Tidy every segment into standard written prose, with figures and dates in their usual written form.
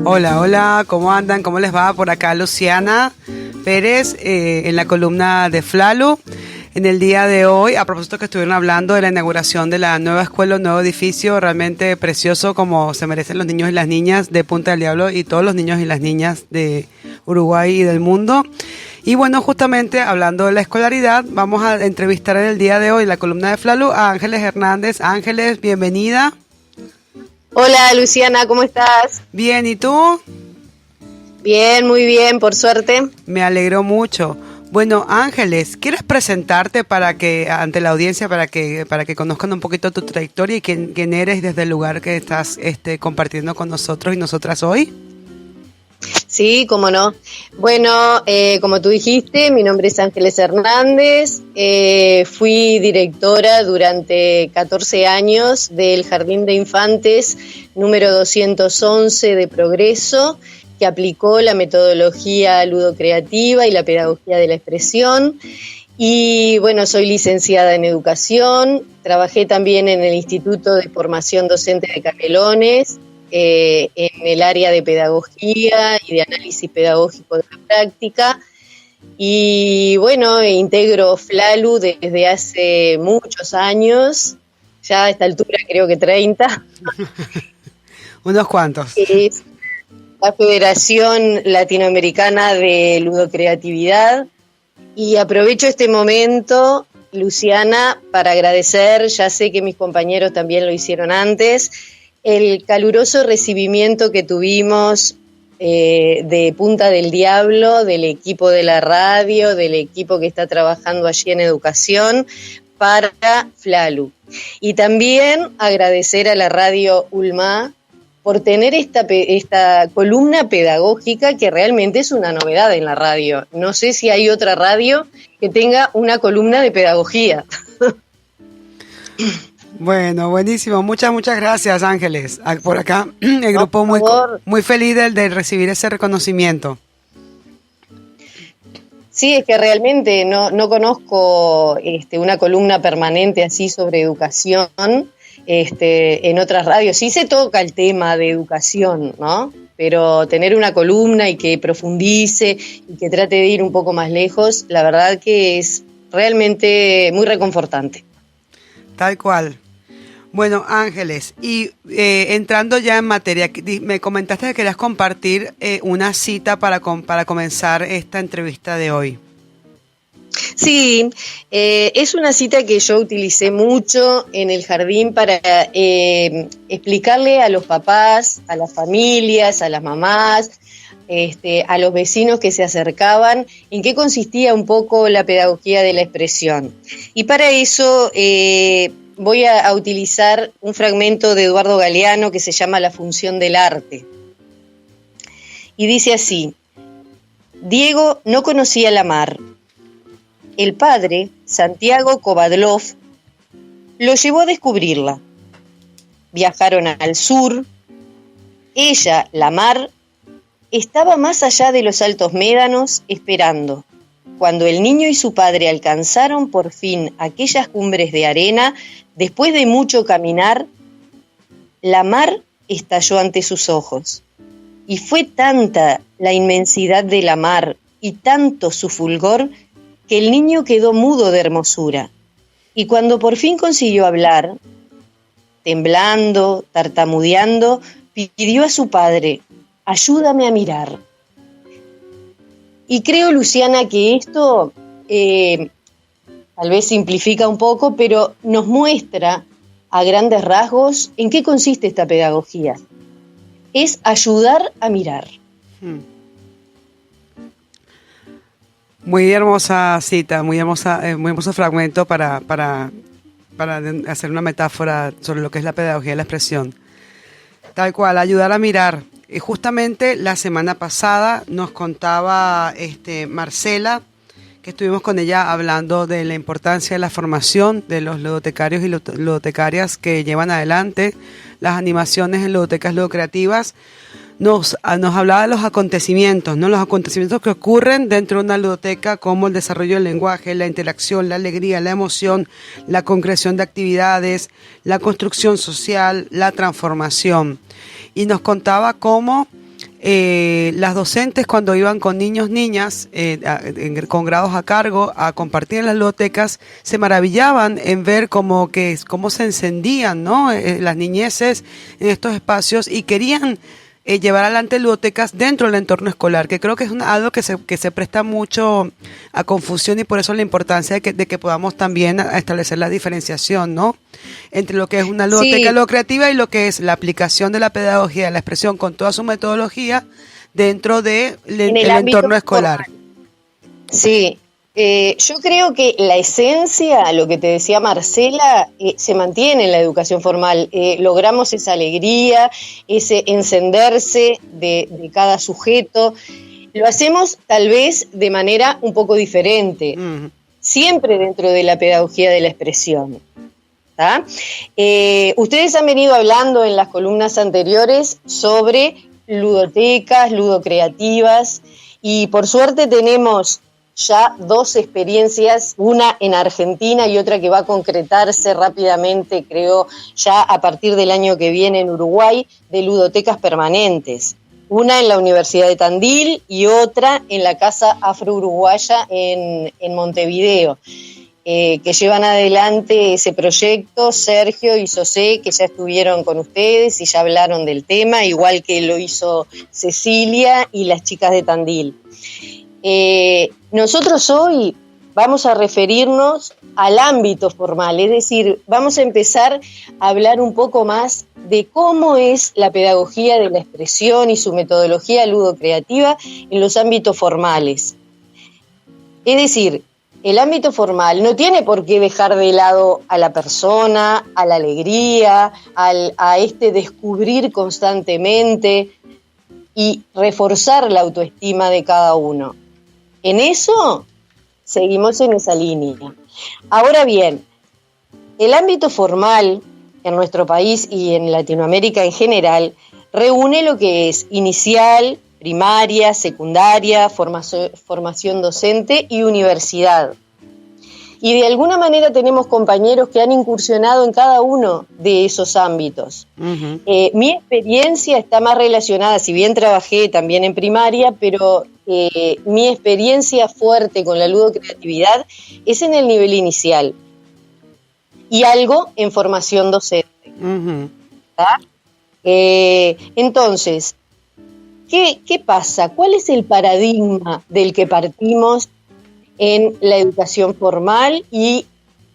Hola, hola, ¿cómo andan? ¿Cómo les va? Por acá Luciana Pérez en la columna de Flalu. En el día de hoy, a propósito que estuvieron hablando de la inauguración de la nueva escuela, un nuevo edificio realmente precioso como se merecen los niños y las niñas de Punta del Diablo y todos los niños y las niñas de Uruguay y del mundo. Y bueno, justamente hablando de la escolaridad, vamos a entrevistar en el día de hoy en la columna de Flalu a Ángeles Hernández. Ángeles, bienvenida. Hola Luciana, ¿cómo estás? Bien, ¿y tú? Bien, muy bien, por suerte. Me alegró mucho. Bueno, Ángeles, ¿quieres presentarte para que ante la audiencia para que conozcan un poquito tu trayectoria y quién eres desde el lugar que estás compartiendo con nosotros y nosotras hoy? Sí, cómo no. Bueno, como tú dijiste, mi nombre es Ángeles Hernández. Fui directora durante 14 años del Jardín de Infantes número 211 de Progreso, que aplicó la metodología ludocreativa y la pedagogía de la expresión. Y bueno, soy licenciada en educación, trabajé también en el Instituto de Formación Docente de Canelones, en el área de pedagogía y de análisis pedagógico de la práctica. Y bueno, integro Flalu desde hace muchos años, ya a esta altura creo que 30. Unos cuantos. Es la Federación Latinoamericana de Ludocreatividad. Y aprovecho este momento, Luciana, para agradecer, ya sé que mis compañeros también lo hicieron antes, el caluroso recibimiento que tuvimos de Punta del Diablo, del equipo de la radio, del equipo que está trabajando allí en educación para Flalu. Y también agradecer a la radio Ulma por tener esta columna pedagógica que realmente es una novedad en la radio. No sé si hay otra radio que tenga una columna de pedagogía. Bueno, buenísimo. Muchas gracias, Ángeles. Por acá, el grupo muy feliz de recibir ese reconocimiento. Sí, es que realmente no conozco una columna permanente así sobre educación en otras radios. Sí se toca el tema de educación, ¿no? Pero tener una columna y que profundice y que trate de ir un poco más lejos, la verdad que es realmente muy reconfortante. Tal cual. Bueno, Ángeles, y entrando ya en materia, me comentaste que querías compartir una cita para comenzar esta entrevista de hoy. Sí, es una cita que yo utilicé mucho en el jardín para explicarle a los papás, a las familias, a las mamás, a los vecinos que se acercaban, en qué consistía un poco la pedagogía de la expresión. Y para eso voy a utilizar un fragmento de Eduardo Galeano que se llama La función del arte. Y dice así: Diego no conocía la mar. El padre, Santiago Kovadlov, lo llevó a descubrirla. Viajaron al sur. Ella, la mar, estaba más allá de los altos médanos esperando. Cuando el niño y su padre alcanzaron por fin aquellas cumbres de arena, después de mucho caminar, la mar estalló ante sus ojos. Y fue tanta la inmensidad de la mar y tanto su fulgor que el niño quedó mudo de hermosura. Y cuando por fin consiguió hablar, temblando, tartamudeando, pidió a su padre: ayúdame a mirar. Y creo, Luciana, que esto tal vez simplifica un poco, pero nos muestra a grandes rasgos en qué consiste esta pedagogía. Es ayudar a mirar. Muy hermosa cita, muy hermoso fragmento para hacer una metáfora sobre lo que es la pedagogía de la expresión. Tal cual, ayudar a mirar. Y justamente la semana pasada nos contaba Marcela, que estuvimos con ella hablando de la importancia de la formación de los ludotecarios y ludotecarias que llevan adelante las animaciones en ludotecas ludocreativas. Nos hablaba de los acontecimientos, ¿no? Los acontecimientos que ocurren dentro de una ludoteca, como el desarrollo del lenguaje, la interacción, la alegría, la emoción, la concreción de actividades, la construcción social, la transformación. Y nos contaba cómo las docentes cuando iban con niños, niñas, con grados a cargo, a compartir en las ludotecas, se maravillaban en ver cómo se encendían, ¿no? Las niñeces en estos espacios y querían llevar adelante ludotecas dentro del entorno escolar, que creo que es algo que se presta mucho a confusión y por eso la importancia de que podamos también establecer la diferenciación, ¿no? Entre lo que es una ludoteca lucrativa y lo que es la aplicación de la pedagogía de la expresión con toda su metodología dentro del entorno escolar. Formal. Sí. Yo creo que la esencia, lo que te decía Marcela, se mantiene en la educación formal. Logramos esa alegría, ese encenderse de cada sujeto. Lo hacemos tal vez de manera un poco diferente, siempre dentro de la pedagogía de la expresión. ¿Tá? Ustedes han venido hablando en las columnas anteriores sobre ludotecas, ludocreativas, y por suerte tenemos ya 2 experiencias, una en Argentina y otra que va a concretarse rápidamente, creo, ya a partir del año que viene en Uruguay, de ludotecas permanentes. Una en la Universidad de Tandil y otra en la Casa Afro-Uruguaya en Montevideo, que llevan adelante ese proyecto Sergio y José, que ya estuvieron con ustedes y ya hablaron del tema, igual que lo hizo Cecilia y las chicas de Tandil. Nosotros hoy vamos a referirnos al ámbito formal, es decir, vamos a empezar a hablar un poco más de cómo es la pedagogía de la expresión y su metodología ludocreativa en los ámbitos formales. Es decir, el ámbito formal no tiene por qué dejar de lado a la persona, a la alegría, a descubrir constantemente y reforzar la autoestima de cada uno. En eso seguimos en esa línea. Ahora bien, el ámbito formal en nuestro país y en Latinoamérica en general reúne lo que es inicial, primaria, secundaria, formación docente y universidad. Y de alguna manera tenemos compañeros que han incursionado en cada uno de esos ámbitos. Uh-huh. Mi experiencia está más relacionada, si bien trabajé también en primaria, pero mi experiencia fuerte con la ludocreatividad es en el nivel inicial y algo en formación docente. Uh-huh. Entonces, ¿qué pasa? ¿Cuál es el paradigma del que partimos en la educación formal y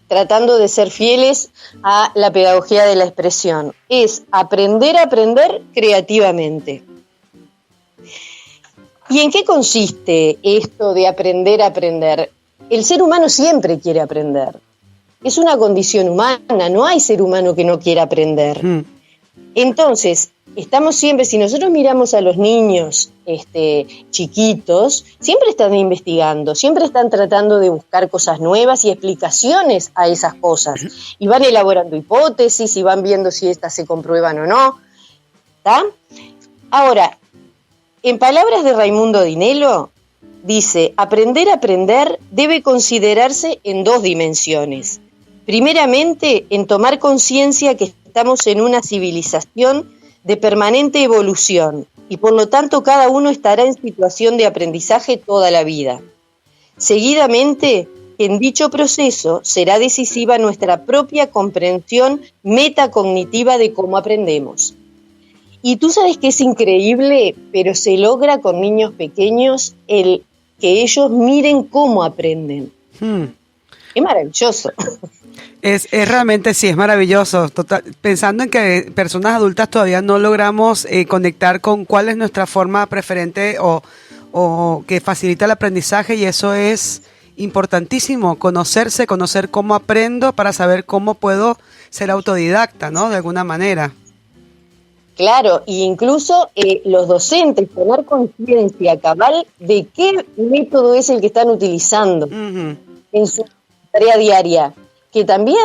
tratando de ser fieles a la pedagogía de la expresión? Es aprender a aprender creativamente. ¿Y en qué consiste esto de aprender a aprender? El ser humano siempre quiere aprender. Es una condición humana, no hay ser humano que no quiera aprender. Entonces, estamos siempre, si nosotros miramos a los niños chiquitos, siempre están investigando, siempre están tratando de buscar cosas nuevas y explicaciones a esas cosas. Y van elaborando hipótesis y van viendo si estas se comprueban o no. ¿Tá? Ahora, en palabras de Raimundo Dinello, dice, aprender a aprender debe considerarse en 2 dimensiones. Primeramente, en tomar conciencia que estamos en una civilización de permanente evolución y por lo tanto cada uno estará en situación de aprendizaje toda la vida. Seguidamente, en dicho proceso será decisiva nuestra propia comprensión metacognitiva de cómo aprendemos. Y tú sabes que es increíble, pero se logra con niños pequeños el que ellos miren cómo aprenden. Es maravilloso. Es realmente sí, es maravilloso. Total, pensando en que personas adultas todavía no logramos conectar con cuál es nuestra forma preferente o que facilita el aprendizaje, y eso es importantísimo, conocerse, conocer cómo aprendo para saber cómo puedo ser autodidacta, ¿no? De alguna manera. Claro, e incluso los docentes tener conciencia cabal de qué método es el que están utilizando en su tarea diaria. Que también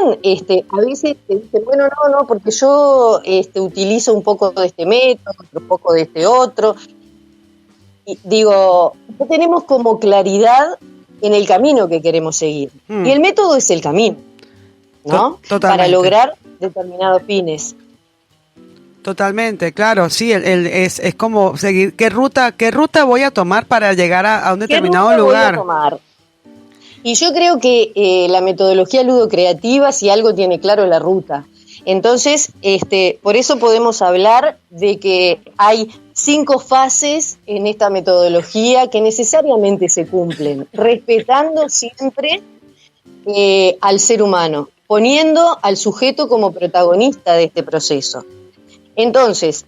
a veces te dicen, bueno, no, porque yo utilizo un poco de este método, un poco de este otro. Y digo, no tenemos como claridad en el camino que queremos seguir. Y el método es el camino, ¿no? Totalmente. Para lograr determinados fines. Totalmente, claro, sí, es como seguir qué ruta voy a tomar para llegar a un determinado lugar. Voy a tomar? Y yo creo que la metodología ludocreativa, si algo tiene claro, es la ruta. Entonces, por eso podemos hablar de que hay 5 fases en esta metodología que necesariamente se cumplen, respetando siempre al ser humano, poniendo al sujeto como protagonista de este proceso. Entonces,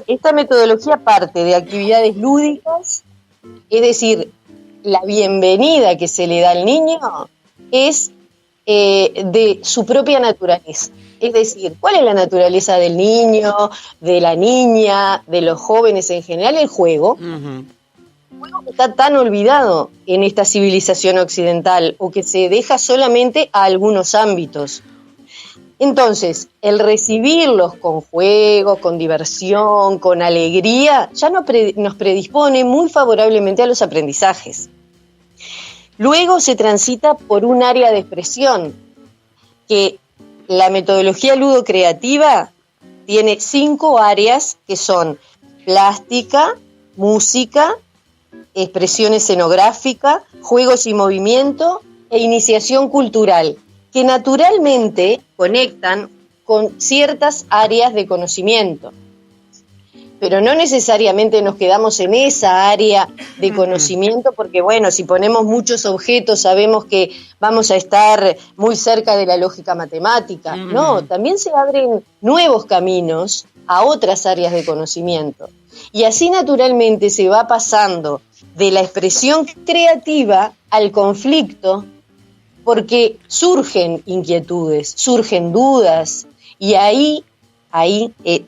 esta metodología parte de actividades lúdicas, es decir, la bienvenida que se le da al niño es de su propia naturaleza. Es decir, ¿cuál es la naturaleza del niño, de la niña, de los jóvenes en general? El juego. Uh-huh. El juego que está tan olvidado en esta civilización occidental o que se deja solamente a algunos ámbitos. Entonces, el recibirlos con juegos, con diversión, con alegría, ya nos predispone muy favorablemente a los aprendizajes. Luego se transita por un área de expresión, que la metodología ludocreativa tiene 5 áreas que son plástica, música, expresión escenográfica, juegos y movimiento e iniciación cultural, que naturalmente conectan con ciertas áreas de conocimiento. Pero no necesariamente nos quedamos en esa área de conocimiento porque, bueno, si ponemos muchos objetos sabemos que vamos a estar muy cerca de la lógica matemática. No, también se abren nuevos caminos a otras áreas de conocimiento. Y así naturalmente se va pasando de la expresión creativa al conflicto, porque surgen inquietudes, surgen dudas, y ahí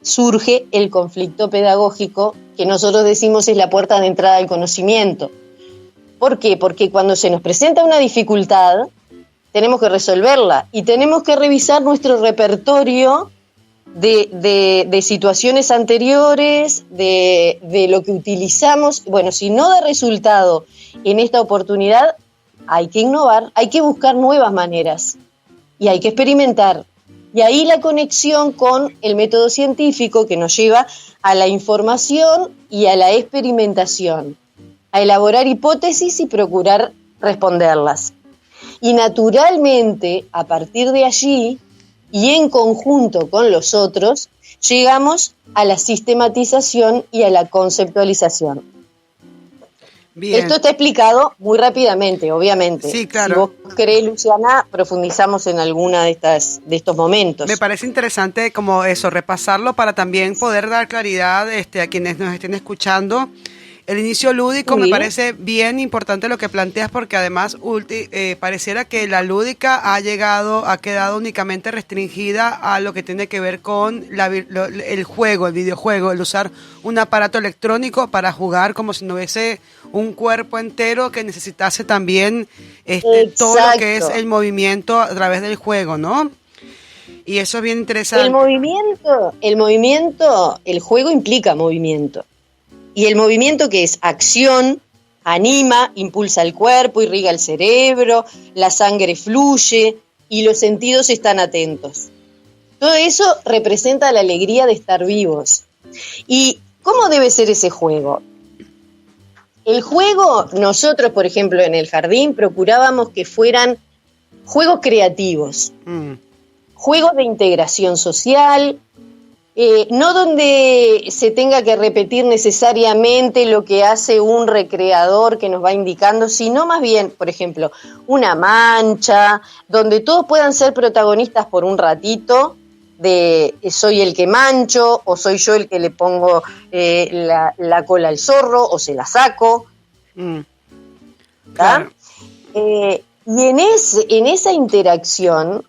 surge el conflicto pedagógico, que nosotros decimos es la puerta de entrada al conocimiento. ¿Por qué? Porque cuando se nos presenta una dificultad, tenemos que resolverla y tenemos que revisar nuestro repertorio de situaciones anteriores, de lo que utilizamos. Bueno, si no da resultado en esta oportunidad, hay que innovar, hay que buscar nuevas maneras y hay que experimentar. Y ahí la conexión con el método científico que nos lleva a la información y a la experimentación, a elaborar hipótesis y procurar responderlas. Y naturalmente, a partir de allí, y en conjunto con los otros, llegamos a la sistematización y a la conceptualización. Bien. Esto está explicado muy rápidamente, obviamente. Sí, claro. Si vos querés, Luciana, profundizamos en alguna de estos momentos. Me parece interesante como eso, repasarlo para también poder dar claridad a quienes nos estén escuchando. El inicio lúdico me parece bien importante lo que planteas porque además pareciera que la lúdica ha quedado únicamente restringida a lo que tiene que ver con el juego, el videojuego, el usar un aparato electrónico para jugar como si no hubiese un cuerpo entero que necesitase también todo lo que es el movimiento a través del juego, ¿no? Y eso es bien interesante. El juego implica movimiento. Y el movimiento, que es acción, anima, impulsa el cuerpo, irriga el cerebro, la sangre fluye y los sentidos están atentos. Todo eso representa la alegría de estar vivos. ¿Y cómo debe ser ese juego? El juego, nosotros, por ejemplo, en el jardín procurábamos que fueran juegos creativos, juegos de integración social, no donde se tenga que repetir necesariamente lo que hace un recreador que nos va indicando, sino más bien, por ejemplo, una mancha, donde todos puedan ser protagonistas por un ratito, de soy el que mancho, o soy yo el que le pongo la cola al zorro, o se la saco. Claro. Y en esa interacción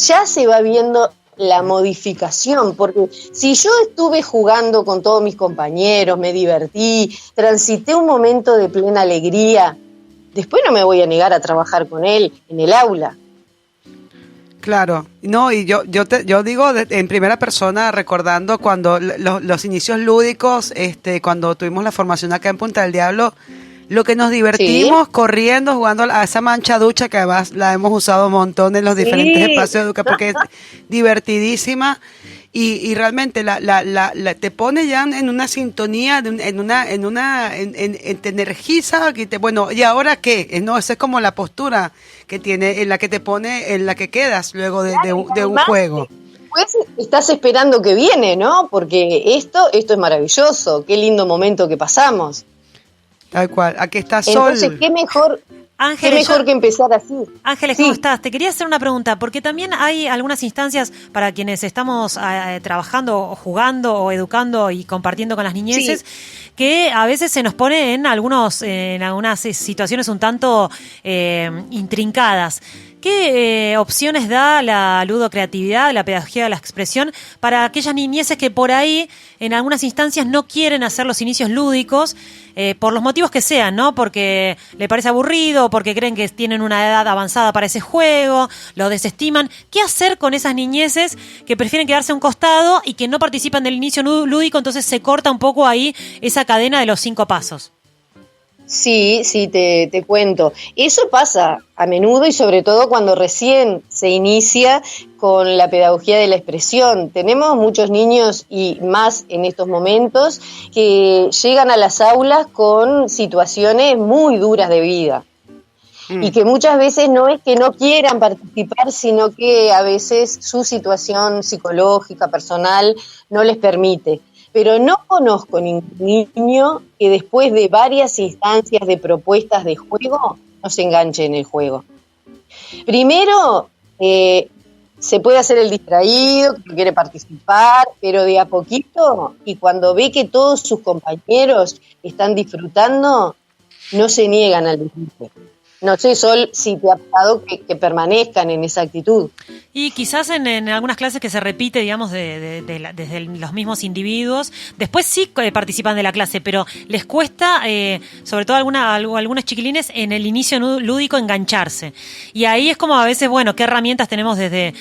ya se va viendo la modificación, porque si yo estuve jugando con todos mis compañeros, me divertí, transité un momento de plena alegría, después no me voy a negar a trabajar con él en el aula. Claro, no, y yo digo en primera persona, recordando cuando los inicios lúdicos, cuando tuvimos la formación acá en Punta del Diablo, lo que nos divertimos corriendo, jugando a esa mancha ducha, que además la hemos usado un montón en los diferentes espacios de educación, porque es divertidísima. y realmente te pone ya en una sintonía, te energiza, bueno, ¿y ahora qué? No, esa es como la postura que tiene, en la que te pone, en la que quedas luego de un juego. Pues estás esperando que viene, ¿no? Porque esto es maravilloso, qué lindo momento que pasamos. Tal cual, aquí está Sol. Entonces, qué mejor Ángeles, que empezar así. Ángeles, ¿cómo estás? Te quería hacer una pregunta, porque también hay algunas instancias para quienes estamos trabajando, o jugando, o educando y compartiendo con las niñeces, que a veces se nos pone en algunas situaciones un tanto intrincadas. ¿Qué opciones da la ludocreatividad, la pedagogía de la expresión para aquellas niñeces que por ahí en algunas instancias no quieren hacer los inicios lúdicos por los motivos que sean, ¿no? Porque le parece aburrido, porque creen que tienen una edad avanzada para ese juego, lo desestiman? ¿Qué hacer con esas niñeces que prefieren quedarse a un costado y que no participan del inicio lúdico, entonces se corta un poco ahí esa cadena de los 5 pasos? Sí, te cuento. Eso pasa a menudo y sobre todo cuando recién se inicia con la pedagogía de la expresión. Tenemos muchos niños y más en estos momentos que llegan a las aulas con situaciones muy duras de vida. Y que muchas veces no es que no quieran participar, sino que a veces su situación psicológica, personal, no les permite. Pero no conozco ningún niño que después de varias instancias de propuestas de juego no se enganche en el juego. Primero, se puede hacer el distraído, que quiere participar, pero de a poquito, y cuando ve que todos sus compañeros están disfrutando, no se niegan al disfrute. No sé, Sol, si te ha pasado que permanezcan en esa actitud. Y quizás en algunas clases que se repite, digamos, desde los mismos individuos, después sí participan de la clase, pero les cuesta, sobre todo algunos chiquilines, en el inicio lúdico engancharse. Y ahí es como a veces, bueno, ¿qué herramientas tenemos desde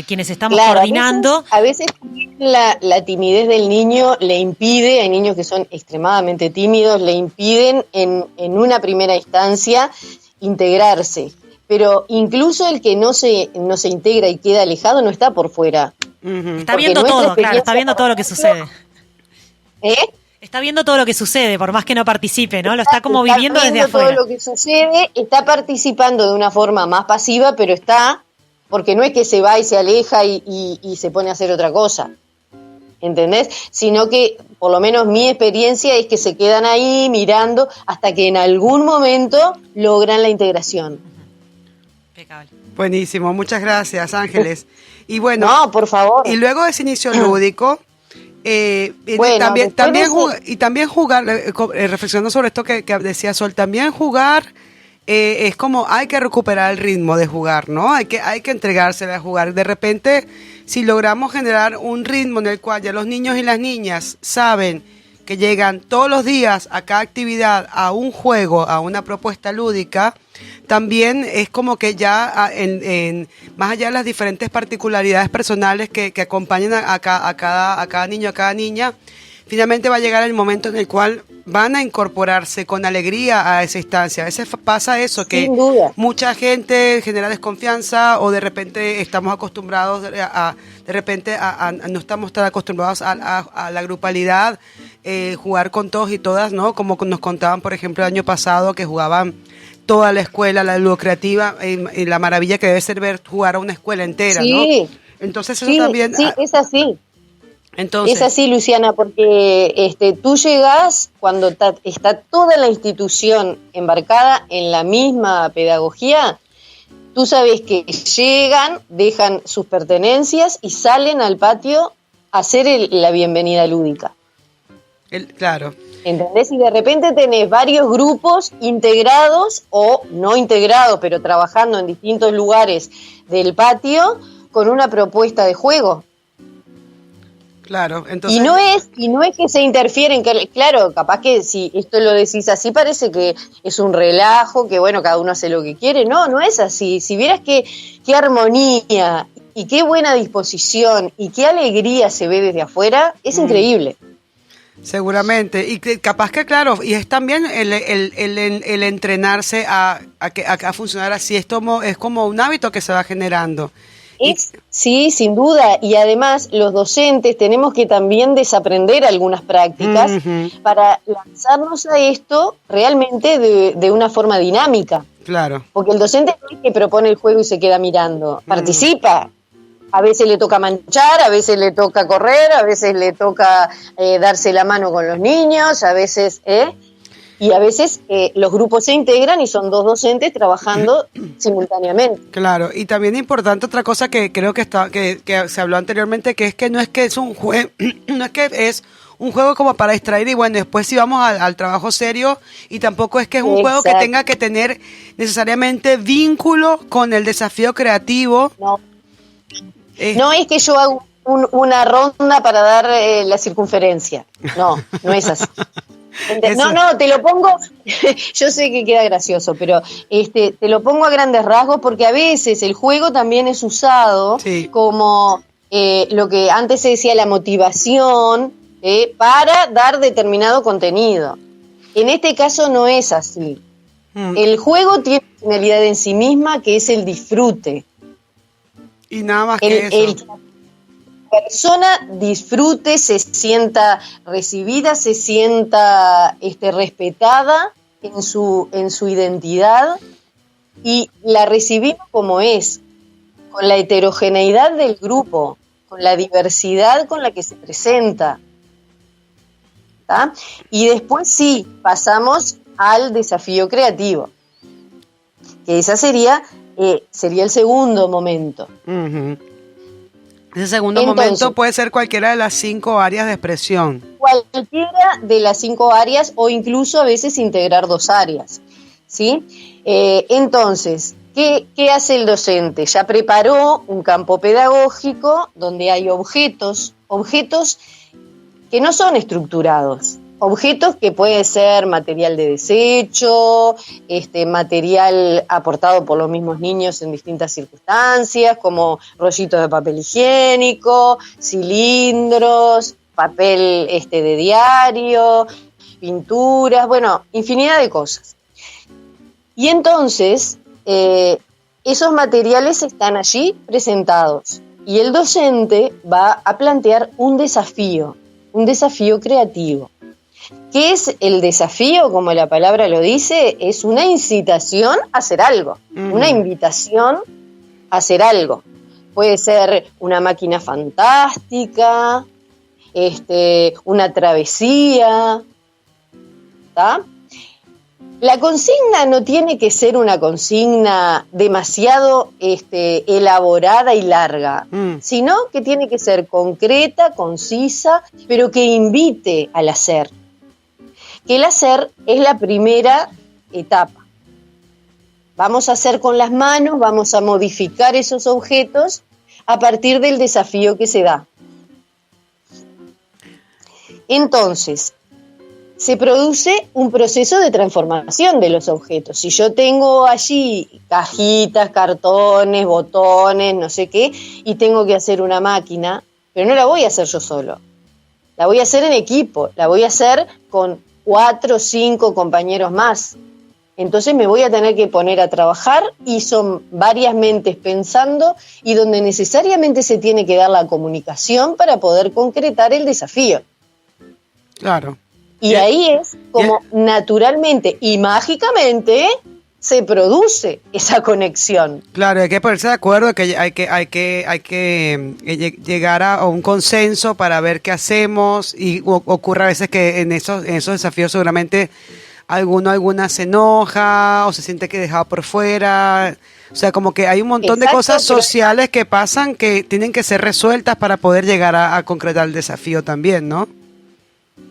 quienes estamos coordinando? A veces la timidez del niño le impide, hay niños que son extremadamente tímidos, le impiden en una primera instancia integrarse, pero incluso el que no se integra y queda alejado no está por fuera. Está viendo todo, claro, está viendo todo lo que sucede. Está viendo todo lo que sucede, por más que no participe, ¿no? Lo está como viviendo desde afuera. Todo lo que sucede, está participando de una forma más pasiva, pero está, porque no es que se va y se aleja y se pone a hacer otra cosa. ¿Entendés? Sino que, por lo menos mi experiencia es que se quedan ahí mirando hasta que en algún momento logran la integración. Impecable. Buenísimo, muchas gracias, Ángeles. Y bueno, no, por favor. Y luego de ese inicio lúdico, también jugar, reflexionando sobre esto que decía Sol, también jugar es como hay que recuperar el ritmo de jugar, ¿no? Hay que entregarse a jugar. De repente, si logramos generar un ritmo en el cual ya los niños y las niñas saben que llegan todos los días a cada actividad, a un juego, a una propuesta lúdica, también es como que ya más allá de las diferentes particularidades personales que acompañan a cada niño, a cada niña, finalmente va a llegar el momento en el cual van a incorporarse con alegría a esa instancia. A veces pasa eso, que mucha gente genera desconfianza o de repente estamos acostumbrados no estamos tan acostumbrados a la grupalidad, jugar con todos y todas, ¿no? Como nos contaban, por ejemplo, el año pasado que jugaban toda la escuela, la ludocreativa, y la maravilla que debe ser ver jugar a una escuela entera, ¿no? Entonces eso también... Sí, es así. Entonces, es así, Luciana, porque tú llegás cuando está toda la institución embarcada en la misma pedagogía. Tú sabes que llegan, dejan sus pertenencias y salen al patio a hacer la bienvenida lúdica. Claro. ¿Entendés? Y de repente tenés varios grupos integrados o no integrados, pero trabajando en distintos lugares del patio con una propuesta de juego. Claro, entonces... Y no es que se interfieren, claro, capaz que si esto lo decís así parece que es un relajo, que bueno, cada uno hace lo que quiere. No es así. Si vieras qué armonía y qué buena disposición y qué alegría se ve desde afuera, es increíble. Seguramente, y capaz que claro, y es también el entrenarse a funcionar así, es como un hábito que se va generando. Sí, sin duda. Y además los docentes tenemos que también desaprender algunas prácticas para lanzarnos a esto realmente de una forma dinámica. Claro. Porque el docente no es que propone el juego y se queda mirando, participa. A veces le toca manchar, a veces le toca correr, a veces le toca darse la mano con los niños, a veces... Y a veces los grupos se integran y son dos docentes trabajando simultáneamente. Claro, y también es importante otra cosa que creo que se habló anteriormente, que es que no es que es un juego, no es que es un juego como para distraer y bueno, después sí vamos al trabajo serio, y tampoco es que es un juego que tenga que tener necesariamente vínculo con el desafío creativo. No, no es que yo hago una ronda para dar la circunferencia. No es así. No, te lo pongo, yo sé que queda gracioso, pero te lo pongo a grandes rasgos porque a veces el juego también es usado como lo que antes se decía la motivación para dar determinado contenido. En este caso no es así. El juego tiene una finalidad en sí misma que es el disfrute. Y nada más que eso. Persona disfrute, se sienta recibida, se sienta respetada en su identidad y la recibimos como es, con la heterogeneidad del grupo, con la diversidad con la que se presenta. ¿Tá? Y después sí, pasamos al desafío creativo, que esa sería el segundo momento. Ese segundo momento puede ser cualquiera de las 5 áreas de expresión. Cualquiera de las 5 áreas o incluso a veces integrar 2 áreas, ¿sí? Entonces, ¿qué hace el docente? Ya preparó un campo pedagógico donde hay objetos que no son estructurados. Objetos que puede ser material de desecho, material aportado por los mismos niños en distintas circunstancias, como rollitos de papel higiénico, cilindros, papel de diario, pinturas, bueno, infinidad de cosas. Y entonces, esos materiales están allí presentados y el docente va a plantear un desafío creativo. ¿Qué es el desafío? Como la palabra lo dice, es una incitación a hacer algo, una invitación a hacer algo. Puede ser una máquina fantástica, una travesía, ¿tá? La consigna no tiene que ser una consigna demasiado elaborada y larga, sino que tiene que ser concreta, concisa, pero que invite al hacer. Que el hacer es la primera etapa. Vamos a hacer con las manos, vamos a modificar esos objetos a partir del desafío que se da. Entonces, se produce un proceso de transformación de los objetos. Si yo tengo allí cajitas, cartones, botones, no sé qué, y tengo que hacer una máquina, pero no la voy a hacer yo solo. La voy a hacer en equipo, la voy a hacer con 4 o 5 compañeros más. Entonces me voy a tener que poner a trabajar y son varias mentes pensando y donde necesariamente se tiene que dar la comunicación para poder concretar el desafío. Claro. Y ahí es como naturalmente y mágicamente se produce esa conexión. Claro, hay que ponerse de acuerdo, que hay que llegar a un consenso para ver qué hacemos, y ocurre a veces que en esos desafíos seguramente alguna se enoja o se siente que dejado por fuera. O sea, como que hay un montón de cosas sociales que pasan que tienen que ser resueltas para poder llegar a concretar el desafío también, ¿no?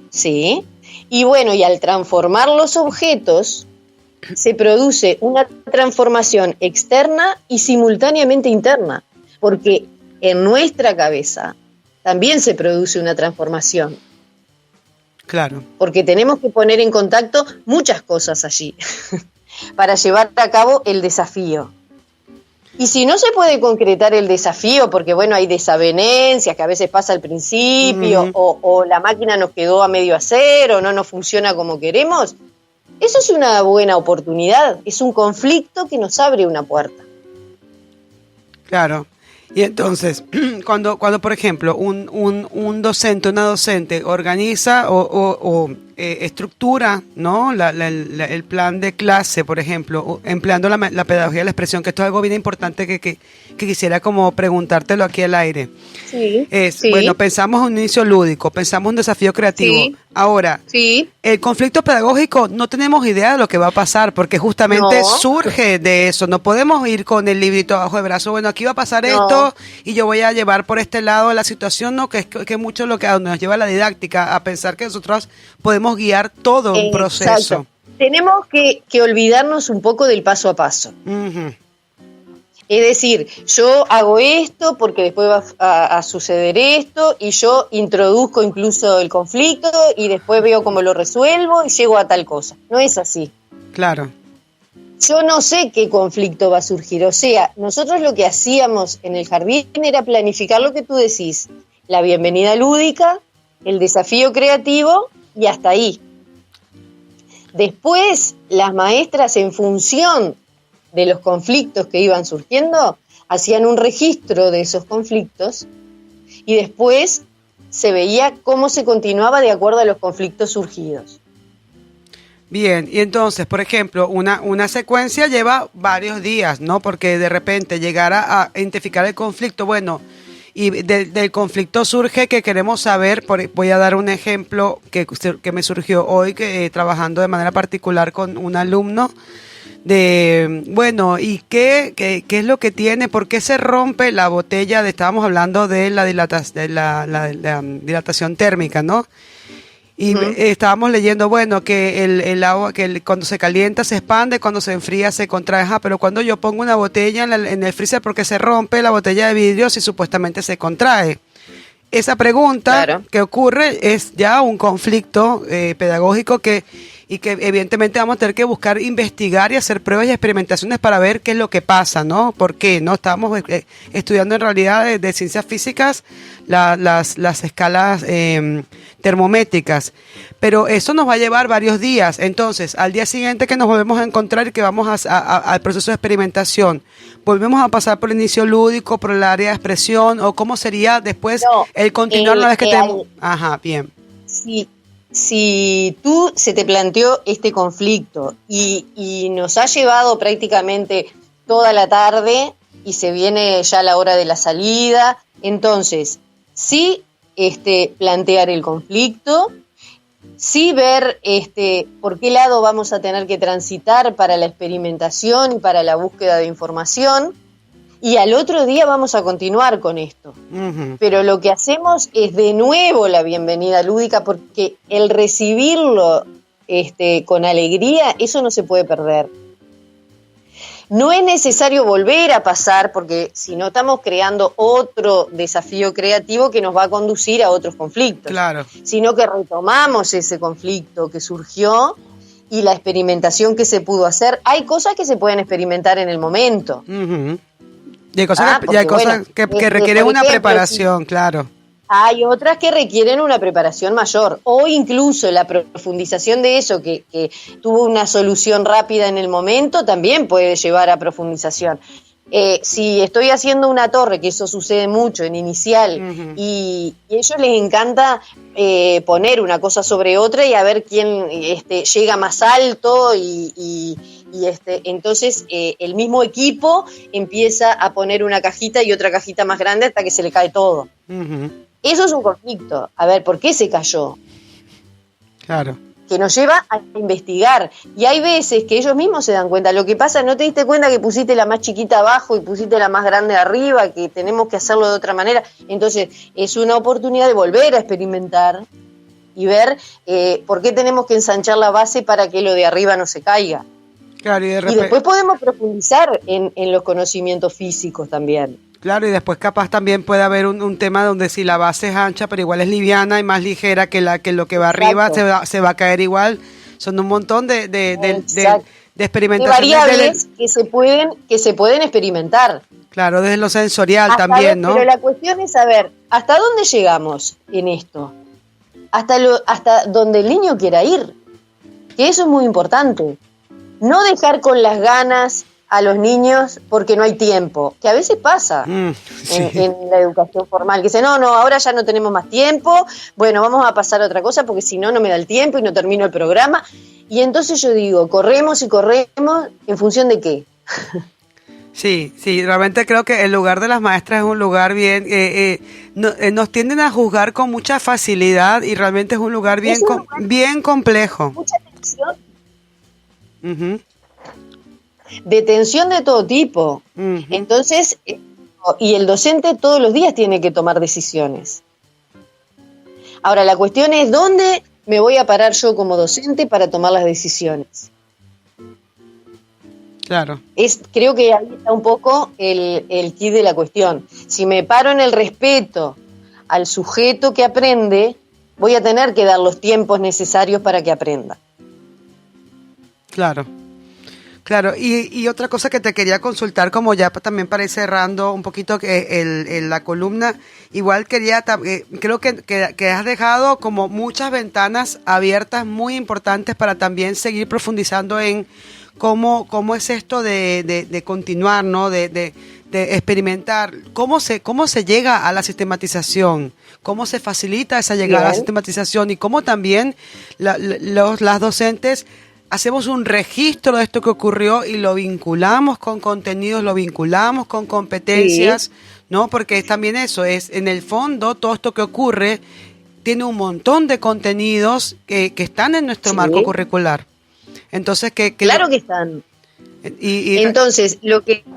Sí, y bueno, y al transformar los objetos se produce una transformación externa y simultáneamente interna, porque en nuestra cabeza también se produce una transformación. Claro. Porque tenemos que poner en contacto muchas cosas allí para llevar a cabo el desafío. Y si no se puede concretar el desafío, porque bueno, hay desavenencias que a veces pasa al principio, o la máquina nos quedó a medio hacer, o no nos funciona como queremos, eso es una buena oportunidad, es un conflicto que nos abre una puerta. Claro. Y entonces, cuando por ejemplo, un docente, una docente organiza o estructura, ¿no? El plan de clase, por ejemplo, empleando la pedagogía de la expresión, que esto es algo bien importante que quisiera como preguntártelo aquí al aire. Sí, Bueno, pensamos en un inicio lúdico, pensamos en un desafío creativo. Sí. Ahora, el conflicto pedagógico no tenemos idea de lo que va a pasar, porque justamente surge de eso. No podemos ir con el librito abajo del brazo, bueno, aquí va a pasar esto y yo voy a llevar por este lado la situación, no, que es mucho lo que nos lleva la didáctica, a pensar que nosotros podemos guiar todo un proceso. Exacto. Tenemos que olvidarnos un poco del paso a paso. Uh-huh. Es decir, yo hago esto porque después va a suceder esto y yo introduzco incluso el conflicto y después veo cómo lo resuelvo y llego a tal cosa. No es así. Claro. Yo no sé qué conflicto va a surgir. O sea, nosotros lo que hacíamos en el jardín era planificar lo que tú decís. La bienvenida lúdica, el desafío creativo y hasta ahí. Después, las maestras, en función de los conflictos que iban surgiendo, hacían un registro de esos conflictos y después se veía cómo se continuaba de acuerdo a los conflictos surgidos. Bien, y entonces, por ejemplo, una secuencia lleva varios días, ¿no? Porque de repente llegar a identificar el conflicto, bueno, y del conflicto surge que queremos saber, voy a dar un ejemplo que me surgió hoy, trabajando de manera particular con un alumno, de, bueno, ¿y qué es lo que tiene? ¿Por qué se rompe la botella? Estábamos hablando de la dilatación térmica, ¿no? Y estábamos leyendo, bueno, que el agua, cuando se calienta se expande, cuando se enfría se contrae, pero cuando yo pongo una botella en el freezer, porque se rompe la botella de vidrio si supuestamente se contrae. Esa pregunta que ocurre es ya un conflicto pedagógico y que evidentemente vamos a tener que buscar investigar y hacer pruebas y experimentaciones para ver qué es lo que pasa, ¿no? ¿Por qué? ¿No? Estamos estudiando en realidad de ciencias físicas las escalas termométricas, pero eso nos va a llevar varios días. Entonces, al día siguiente que nos volvemos a encontrar y que vamos al proceso de experimentación, ¿volvemos a pasar por el inicio lúdico, por el área de expresión, o cómo sería después el continuar una vez que tenemos? Ajá, bien. Sí. Si se te planteó este conflicto y nos ha llevado prácticamente toda la tarde y se viene ya la hora de la salida, entonces sí plantear el conflicto, sí ver por qué lado vamos a tener que transitar para la experimentación y para la búsqueda de información. Y al otro día vamos a continuar con esto. Uh-huh. Pero lo que hacemos es de nuevo la bienvenida lúdica, porque el recibirlo con alegría, eso no se puede perder. No es necesario volver a pasar, porque si no estamos creando otro desafío creativo que nos va a conducir a otros conflictos. Claro. Sino que retomamos ese conflicto que surgió y la experimentación que se pudo hacer. Hay cosas que se pueden experimentar en el momento. Uh-huh. Y hay cosas, que requieren una preparación, claro. Hay otras que requieren una preparación mayor, o incluso la profundización de eso que tuvo una solución rápida en el momento, también puede llevar a profundización. Si estoy haciendo una torre, que eso sucede mucho en inicial, uh-huh, y a ellos les encanta poner una cosa sobre otra y a ver quién llega más alto entonces el mismo equipo empieza a poner una cajita y otra cajita más grande hasta que se le cae todo. Uh-huh. Eso es un conflicto. A ver, ¿por qué se cayó? Claro. Que nos lleva a investigar. Y hay veces que ellos mismos se dan cuenta. Lo que pasa, no te diste cuenta que pusiste la más chiquita abajo y pusiste la más grande arriba, que tenemos que hacerlo de otra manera. Entonces, es una oportunidad de volver a experimentar y ver por qué tenemos que ensanchar la base para que lo de arriba no se caiga. Claro, y después podemos profundizar en los conocimientos físicos también. Claro, y después capaz también puede haber un tema donde si la base es ancha, pero igual es liviana y más ligera que lo que va arriba, se va a caer igual. Son un montón de experimentaciones. De variables que se pueden experimentar. Claro, desde lo sensorial también, ¿no? Pero la cuestión es saber, ¿hasta dónde llegamos en esto? Hasta donde el niño quiera ir. Que eso es muy importante. No dejar con las ganas a los niños porque no hay tiempo, que a veces pasa Sí. en la educación formal, que dice, no, ahora ya no tenemos más tiempo, bueno, vamos a pasar a otra cosa porque si no, no me da el tiempo y no termino el programa. Y entonces yo digo, corremos y corremos, ¿en función de qué? Sí, realmente creo que el lugar de las maestras es un lugar bien, nos tienden a juzgar con mucha facilidad y realmente es un lugar bien, bien complejo. Mucha tensión. Uh-huh. De tensión de todo tipo. Uh-huh. Entonces, y el docente todos los días tiene que tomar decisiones. Ahora, la cuestión es dónde me voy a parar yo como docente para tomar las decisiones. Claro. Creo que ahí está un poco el kit de la cuestión. Si me paro en el respeto al sujeto que aprende, voy a tener que dar los tiempos necesarios para que aprenda. Claro. Y otra cosa que te quería consultar, como ya también para ir cerrando un poquito la columna, igual creo que has dejado como muchas ventanas abiertas muy importantes para también seguir profundizando en cómo es esto de continuar, ¿no? De experimentar, cómo se llega a la sistematización, cómo se facilita esa llegada a la sistematización y cómo también las docentes hacemos un registro de esto que ocurrió y lo vinculamos con contenidos, lo vinculamos con competencias, ¿no? Porque es también eso, es en el fondo todo esto que ocurre tiene un montón de contenidos que están en nuestro marco curricular. Entonces, claro que están. Entonces, lo que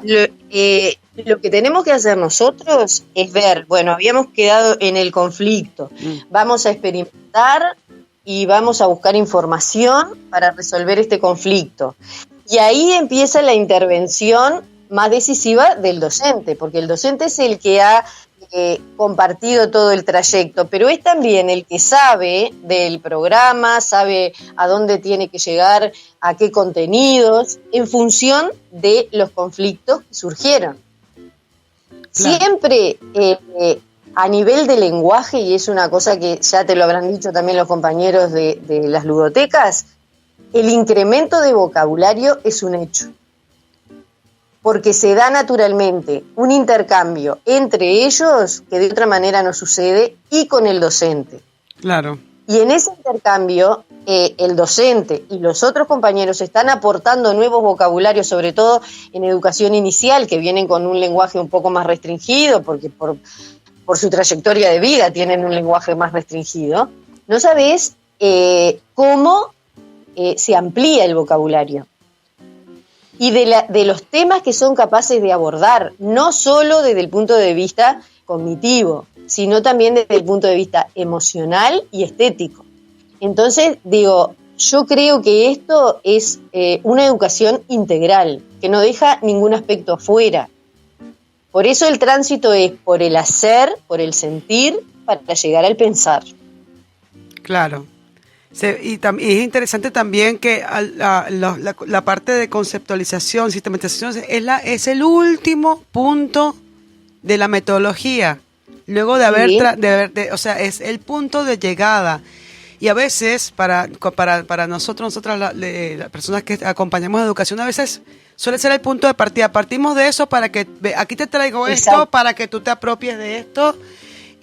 tenemos que hacer nosotros es ver, bueno, habíamos quedado en el conflicto, vamos a experimentar y vamos a buscar información para resolver este conflicto. Y ahí empieza la intervención más decisiva del docente, porque el docente es el que ha compartido todo el trayecto, pero es también el que sabe del programa, sabe a dónde tiene que llegar, a qué contenidos, en función de los conflictos que surgieron. Claro. Siempre a nivel de lenguaje, y es una cosa que ya te lo habrán dicho también los compañeros de las ludotecas, el incremento de vocabulario es un hecho. Porque se da naturalmente un intercambio entre ellos que de otra manera no sucede y con el docente. Claro. Y en ese intercambio el docente y los otros compañeros están aportando nuevos vocabularios, sobre todo en educación inicial, que vienen con un lenguaje un poco más restringido, porque por su trayectoria de vida tienen un lenguaje más restringido. No sabés cómo se amplía el vocabulario. Y de los temas que son capaces de abordar, no solo desde el punto de vista cognitivo, sino también desde el punto de vista emocional y estético. Entonces, yo creo que esto es una educación integral, que no deja ningún aspecto afuera. Por eso el tránsito es por el hacer, por el sentir, para llegar al pensar. Claro. Y es interesante también que la parte de conceptualización, sistematización, es el último punto de la metodología. Luego de haber, o sea, es el punto de llegada. Y a veces, para nosotras, las personas que acompañamos a educación, a veces suele ser el punto de partida. Partimos de eso para que, aquí te traigo esto, para que tú te apropies de esto.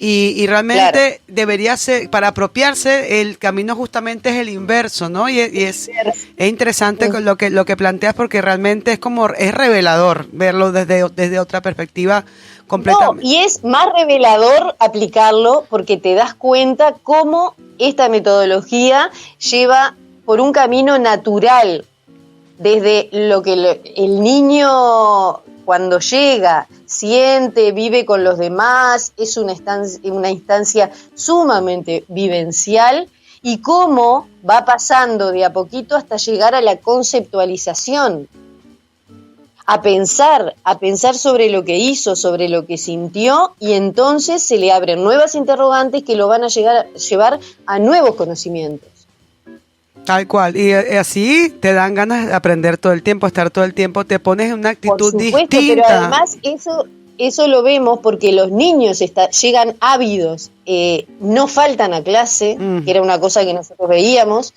Y realmente debería ser, para apropiarse, el camino justamente es el inverso, ¿no? Y es interesante lo que planteas, porque realmente es revelador verlo desde otra perspectiva completamente. No, y es más revelador aplicarlo porque te das cuenta cómo esta metodología lleva por un camino natural, desde lo que el niño cuando llega, siente, vive con los demás, es una instancia sumamente vivencial, y cómo va pasando de a poquito hasta llegar a la conceptualización, a pensar sobre lo que hizo, sobre lo que sintió, y entonces se le abren nuevas interrogantes que lo van a llevar a nuevos conocimientos. Tal cual, y así te dan ganas de aprender todo el tiempo, estar todo el tiempo, te pones en una actitud distinta. Pero además eso lo vemos porque los niños llegan ávidos, no faltan a clase, que era una cosa que nosotros veíamos,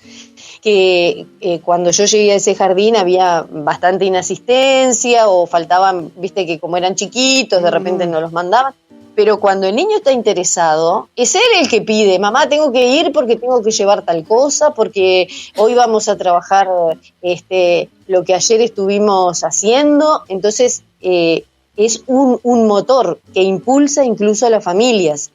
que cuando yo llegué a ese jardín había bastante inasistencia o faltaban, viste que como eran chiquitos, de repente no los mandaban. Pero cuando el niño está interesado, es él el que pide, mamá, tengo que ir porque tengo que llevar tal cosa, porque hoy vamos a trabajar lo que ayer estuvimos haciendo. Entonces, es un motor que impulsa incluso a las familias.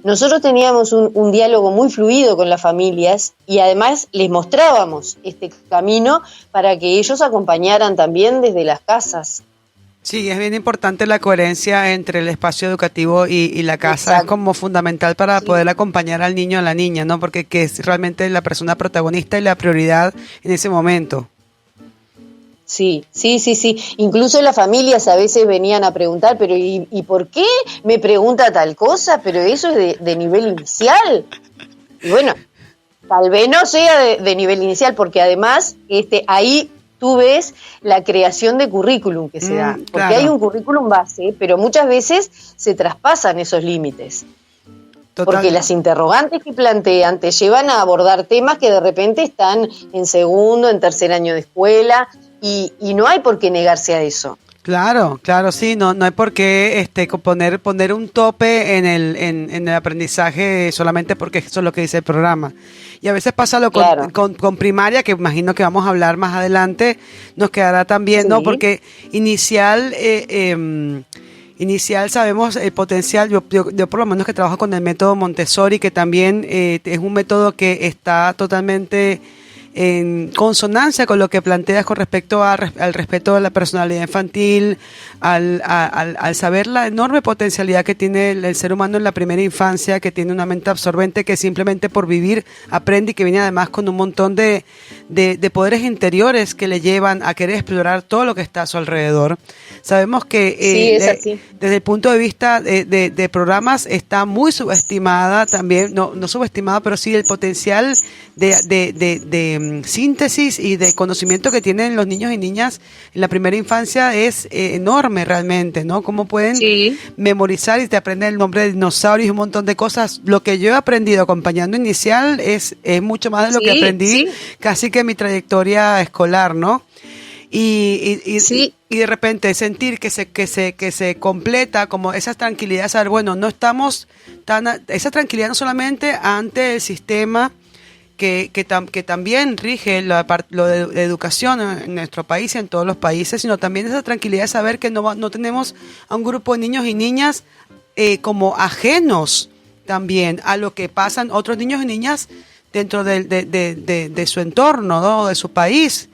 Nosotros teníamos un diálogo muy fluido con las familias y además les mostrábamos este camino para que ellos acompañaran también desde las casas. Sí, es bien importante la coherencia entre el espacio educativo y la casa. Exacto. Es como fundamental para poder acompañar al niño o a la niña, ¿no? Porque que es realmente la persona protagonista y la prioridad en ese momento. Sí. Incluso las familias a veces venían a preguntar, pero ¿y por qué me pregunta tal cosa? Pero eso es de nivel inicial. Y bueno, tal vez no sea de nivel inicial, porque además ahí tú ves la creación de currículum que se da. Porque claro, hay un currículum base, pero muchas veces se traspasan esos límites. Total. Porque las interrogantes que plantean te llevan a abordar temas que de repente están en segundo, en tercer año de escuela, y no hay por qué negarse a eso. Claro, sí, no hay por qué poner un tope en el aprendizaje solamente porque eso es lo que dice el programa. Y a veces pasa claro, con primaria, que imagino que vamos a hablar más adelante, nos quedará también, sí, ¿no? Porque inicial sabemos el potencial, yo por lo menos que trabajo con el método Montessori, que también es un método que está totalmente en consonancia con lo que planteas con respecto al respeto de la personalidad infantil, al saber la enorme potencialidad que tiene el ser humano en la primera infancia, que tiene una mente absorbente que simplemente por vivir aprende y que viene además con un montón de poderes interiores que le llevan a querer explorar todo lo que está a su alrededor. Sabemos que desde el punto de vista de programas está muy subestimada también, no subestimada, pero sí el potencial de síntesis y de conocimiento que tienen los niños y niñas en la primera infancia es enorme realmente, ¿no? Cómo pueden memorizar y te aprenden el nombre de dinosaurios y un montón de cosas. Lo que yo he aprendido acompañando inicial es mucho más de lo que aprendí casi que en mi trayectoria escolar, ¿no? Y de repente sentir que se completa como esa tranquilidad, saber, bueno, no estamos esa tranquilidad no solamente ante el sistema que también rige lo de educación en nuestro país y en todos los países, sino también esa tranquilidad de saber que no tenemos a un grupo de niños y niñas como ajenos también a lo que pasan otros niños y niñas dentro de su entorno, ¿no? De su país.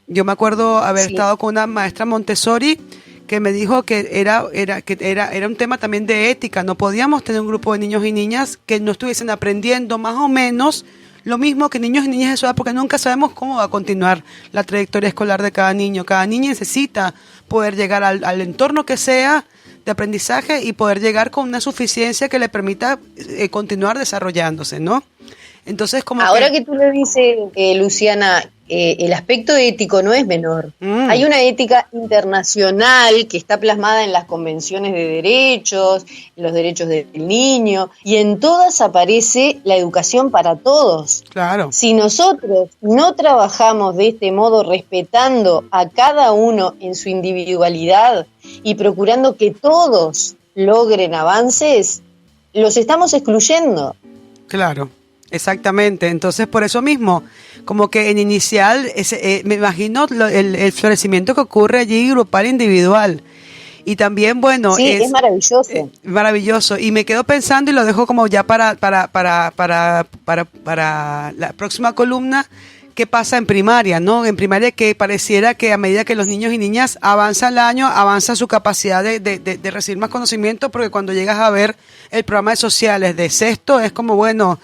Yo me acuerdo haber estado con una maestra Montessori que me dijo que era un tema también de ética. No podíamos tener un grupo de niños y niñas que no estuviesen aprendiendo más o menos lo mismo que niños y niñas de su edad, porque nunca sabemos cómo va a continuar la trayectoria escolar de cada niño. Cada niño necesita poder llegar al entorno que sea de aprendizaje y poder llegar con una suficiencia que le permita continuar desarrollándose, ¿no? Entonces, como ahora que tú lo dices, Luciana, el aspecto ético no es menor. Hay una ética internacional que está plasmada en las convenciones de derechos, en los derechos del niño, y en todas aparece la educación para todos. Claro. Si nosotros no trabajamos de este modo, respetando a cada uno en su individualidad y procurando que todos logren avances, los estamos excluyendo. Claro. Exactamente, entonces por eso mismo, como que en inicial, me imagino el florecimiento que ocurre allí grupal e individual. Y también, bueno, sí, es maravilloso. Maravilloso. Y me quedo pensando y lo dejo como ya para la próxima columna. ¿Qué pasa en primaria, no? En primaria que pareciera que a medida que los niños y niñas avanza el año, avanza su capacidad de recibir más conocimiento, porque cuando llegas a ver el programa de sociales de sexto, es como, bueno,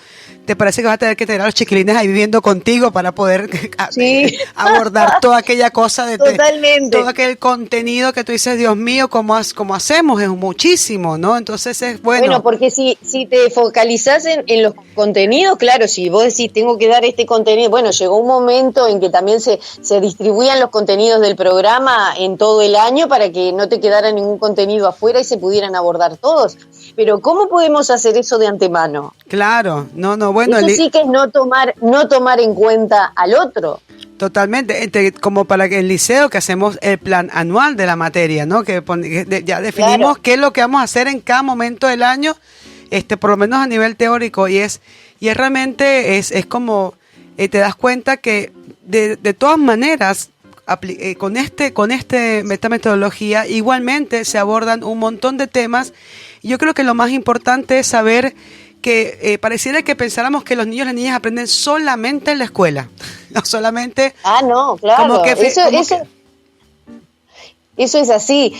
¿te parece que vas a tener que tener a los chiquilines ahí viviendo contigo para poder Sí. abordar toda aquella cosa Totalmente. todo aquel contenido que tú dices, Dios mío, cómo hacemos? Es muchísimo, ¿no? Entonces es Bueno, porque si te focalizás en los contenidos, claro, si vos decís, tengo que dar este contenido, bueno, llegó un momento en que también se distribuían los contenidos del programa en todo el año para que no te quedara ningún contenido afuera y se pudieran abordar todos. Pero ¿cómo podemos hacer eso de antemano? Claro, no, bueno. Eso sí que es no tomar en cuenta al otro. Totalmente, como para que el liceo que hacemos el plan anual de la materia, ¿no? Ya definimos Claro. qué es lo que vamos a hacer en cada momento del año, por lo menos a nivel teórico, y realmente es como te das cuenta que de todas maneras con esta metodología igualmente se abordan un montón de temas. Y yo creo que lo más importante es saber que pareciera que pensáramos que los niños y las niñas aprenden solamente en la escuela, no solamente... No, claro, como que, eso es así,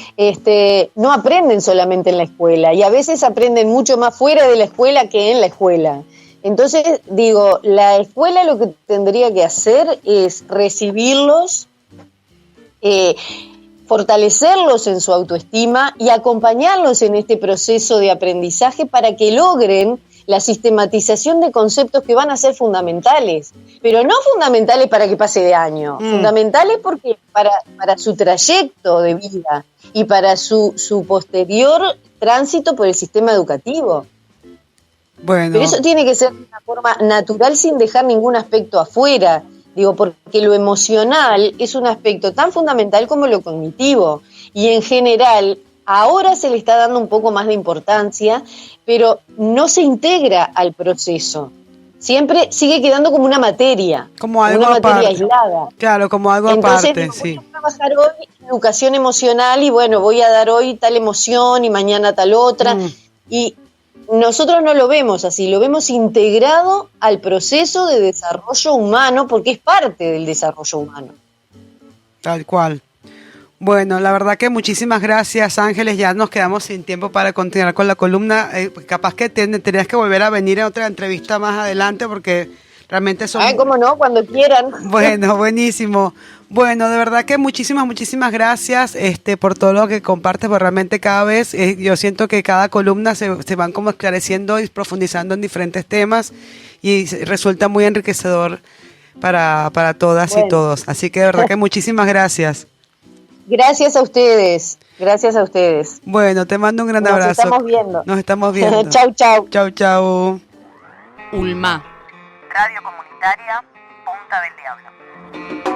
no aprenden solamente en la escuela y a veces aprenden mucho más fuera de la escuela que en la escuela. Entonces, digo, la escuela lo que tendría que hacer es recibirlos, fortalecerlos en su autoestima y acompañarlos en este proceso de aprendizaje para que logren la sistematización de conceptos que van a ser fundamentales, pero no fundamentales para que pase de año, fundamentales porque para su trayecto de vida y para su posterior tránsito por el sistema educativo. Bueno. Pero eso tiene que ser de una forma natural sin dejar ningún aspecto afuera, digo, porque lo emocional es un aspecto tan fundamental como lo cognitivo y en general ahora se le está dando un poco más de importancia, pero no se integra al proceso. Siempre sigue quedando como una materia, como algo una aparte. Materia aislada. Claro, como algo Entonces, aparte, voy a trabajar hoy educación emocional y bueno, voy a dar hoy tal emoción y mañana tal otra. Y nosotros no lo vemos así, lo vemos integrado al proceso de desarrollo humano porque es parte del desarrollo humano. Tal cual. Bueno, la verdad que muchísimas gracias, Ángeles. Ya nos quedamos sin tiempo para continuar con la columna. Capaz que tenías que volver a venir a otra entrevista más adelante porque realmente son... Ay, cómo no, cuando quieran. Bueno, buenísimo. Bueno, de verdad que muchísimas gracias por todo lo que compartes, porque realmente cada vez yo siento que cada columna se van como esclareciendo y profundizando en diferentes temas y resulta muy enriquecedor para todas y todos. Así que de verdad que muchísimas gracias. Gracias a ustedes. Bueno, te mando un gran abrazo. Nos estamos viendo. Chau, chau. Chau, chau. ULMA. Radio Comunitaria Punta del Diablo.